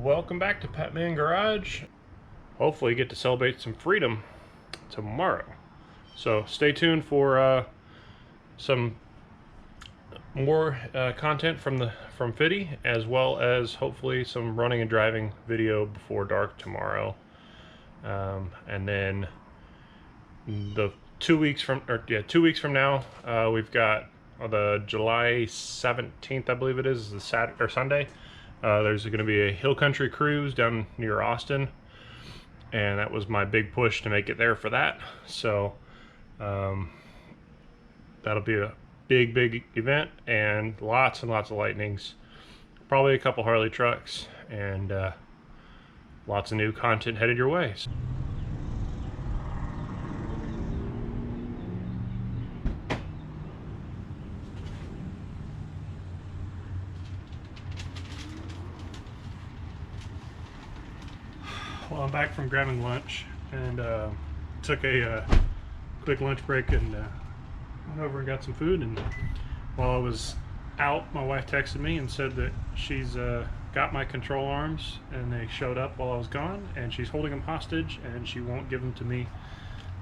Welcome back to Patman Garage. Hopefully get to celebrate some freedom tomorrow. So stay tuned for some more content from Fiddy, as well as hopefully some running and driving video before dark tomorrow. And then the 2 weeks from, 2 weeks from now, we've got the July 17th, I believe it is the Sunday. There's going to be a hill country cruise down near Austin, and that was my big push to make it there for that. So that'll be a big event, and lots of lightnings, probably a couple Harley trucks, and lots of new content headed your way. Well, I'm back from grabbing lunch, and took a quick lunch break and went over and got some food. And while I was out, my wife texted me and said that she's got my control arms, and they showed up while I was gone, and she's holding them hostage, and she won't give them to me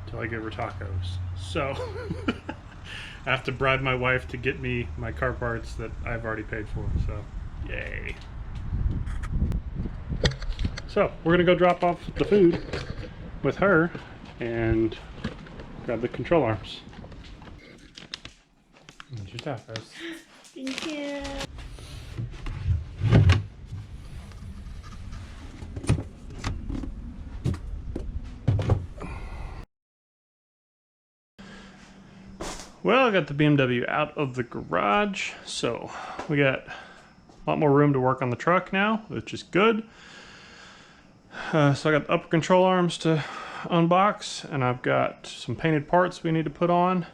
until I give her tacos. So I have to bribe my wife to get me my car parts that I've already paid for. So yay. So we're gonna go drop off the food with her and grab the control arms. Here's your tacos. Thank you. Well, I got the BMW out of the garage, so we got a lot more room to work on the truck now, which is good. So I got the upper control arms to unbox, and I've got some painted parts we need to put on.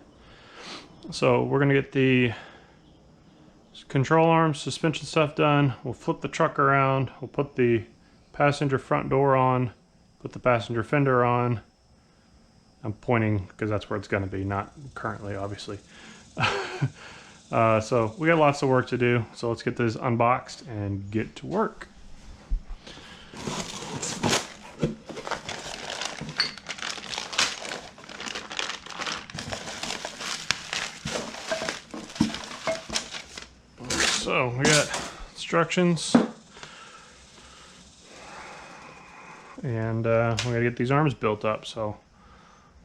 So we're gonna get the control arms, suspension stuff done. We'll flip the truck around. We'll put the passenger front door on, put the passenger fender on. I'm pointing because that's where it's gonna be, not currently, obviously. So we got lots of work to do. So let's get this unboxed and get to work. So we got instructions, and we gotta get these arms built up. So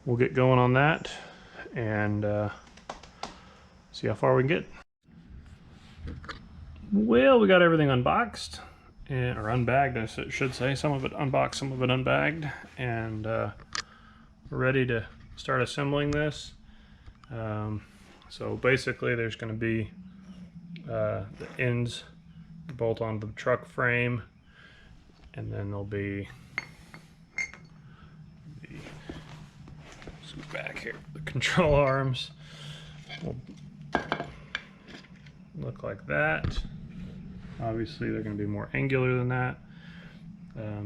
we'll get going on that and see how far we can get. Well, we got everything unboxed, or unbagged, I should say. Some of it unboxed, some of it unbagged, and we're ready to start assembling this. So basically there's going to be the ends bolt onto the truck frame, and then there'll be back here the control arms will look like that. Obviously they're going to be more angular than that.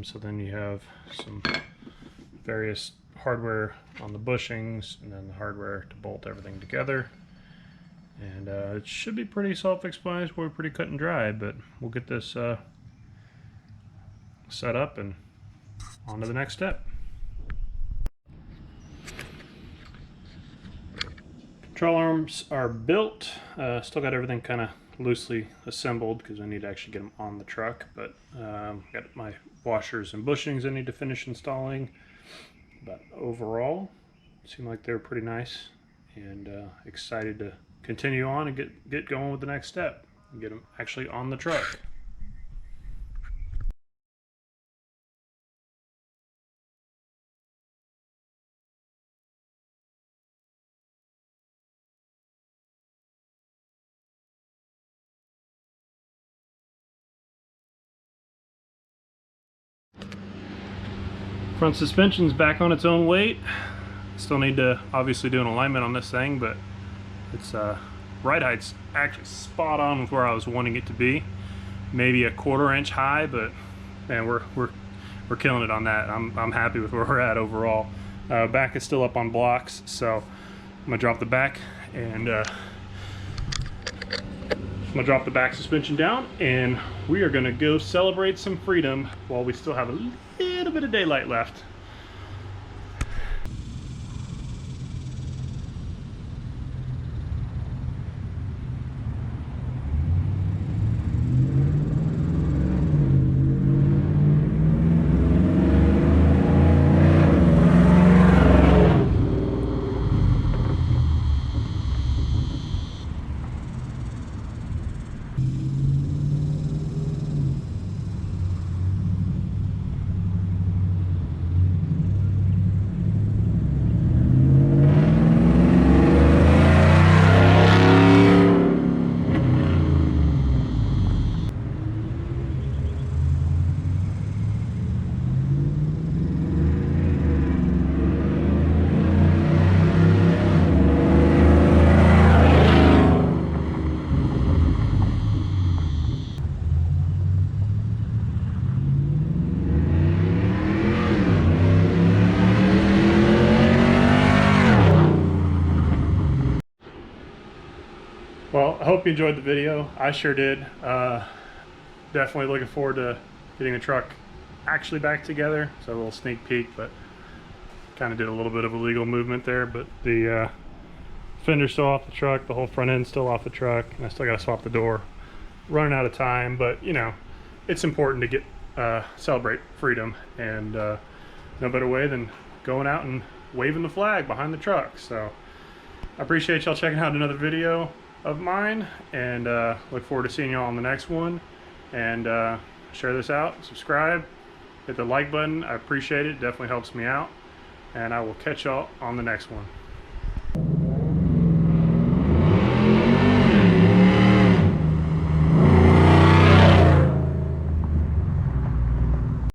So then you have some various hardware on the bushings, and then the hardware to bolt everything together. And it should be pretty self-explanatory, pretty cut and dry, but we'll get this set up and on to the next step. Control arms are built. Still got everything kind of loosely assembled because I need to actually get them on the truck, but got my washers and bushings I need to finish installing. But overall, seem like they're pretty nice, and excited to continue on and get going with the next step and get them actually on the truck. Front suspension's back on its own weight. Still need to obviously do an alignment on this thing, but it's ride height's actually spot on with where I was wanting it to be. Maybe a 1/4 inch high, but man, we're killing it on that. I'm happy with where we're at overall. Back is still up on blocks, so I'm gonna drop the back and I'm gonna drop the back suspension down and we are gonna go celebrate some freedom while we still have a little bit of daylight left. Well, I hope you enjoyed the video. I sure did. Definitely looking forward to getting the truck actually back together. So a little sneak peek, but kind of did a little bit of illegal movement there. But the fender's still off the truck, the whole front end's still off the truck, and I still got to swap the door. Running out of time, but you know, it's important to get celebrate freedom, and no better way than going out and waving the flag behind the truck. So I appreciate y'all checking out another video of mine, and look forward to seeing y'all on the next one. And share this out, subscribe, hit the like button. I appreciate it. Definitely helps me out, and I will catch y'all on the next one.